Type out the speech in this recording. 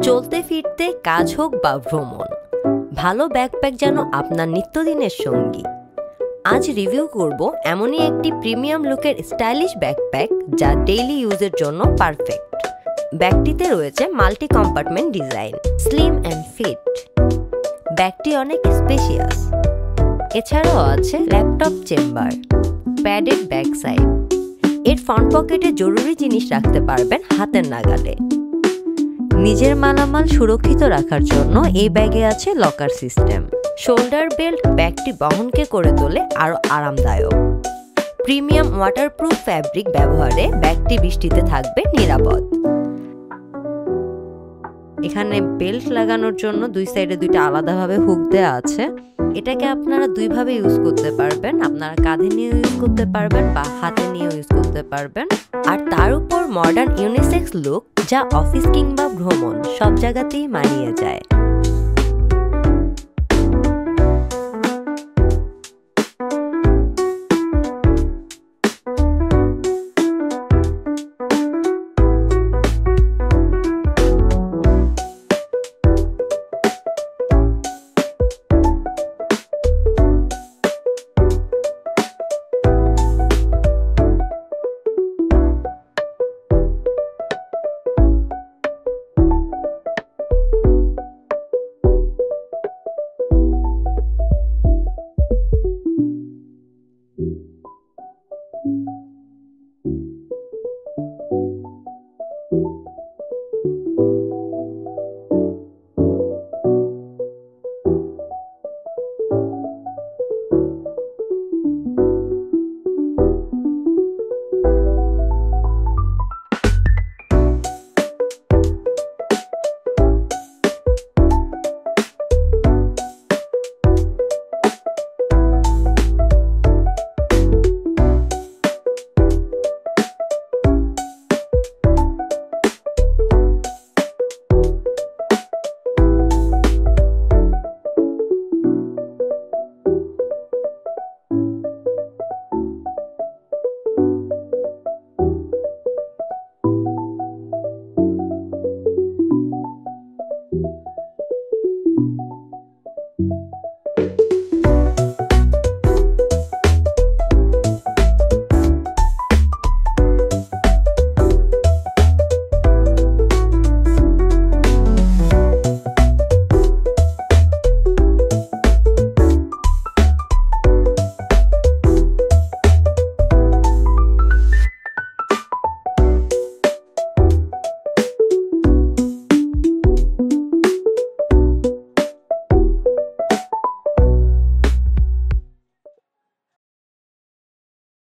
চলতে ফিরতে কাজ হোক বা ভ্রমণ, ভালো ব্যাকপ্যাক যেন আপনার নিত্যদিনের সঙ্গী। আজ রিভিউ করব এমনই একটি প্রিমিয়াম লুকের স্টাইলিশ ব্যাকপ্যাক যা ডেইলি ইউজের জন্য পারফেক্ট। ব্যাগটিতে রয়েছে multi compartment design, slim and fit. ব্যাগটি অনেক স্পেশিয়াস। এছাড়াও আছে laptop chamber, padded back side. এর ফ্রন্ট পকেটে জরুরি জিনিস রাখতে পারবেন হাতের নাগালে। নিজের মালামাল সুরক্ষিত রাখার জন্য এই ব্যাগে আছে লকার সিস্টেম। শোল্ডার বেল্ট ব্যাগটি বহনকে করে তোলে আরও আরামদায়ক। প্রিমিয়াম ওয়াটারপ্রুফ ফ্যাব্রিক ব্যবহারে ব্যাগটি বৃষ্টিতে থাকবে নিরাপদ। এখানে বেল্ট লাগানোর জন্য দুই সাইডে দুইটা আলাদাভাবে হুক দেওয়া আছে। এটাকে আপনারা দুইভাবে ইউজ করতে পারবেন, আপনারা কাঁধে নিয়ে ইউজ করতে পারবেন বা হাতে নিয়ে ইউজ করতে পারবেন। আর তার উপর মডার্ন ইউনিসেক্স লুক, যা অফিস কিংবা ভ্রমণ সব জায়গাতেই মানিয়ে যায়।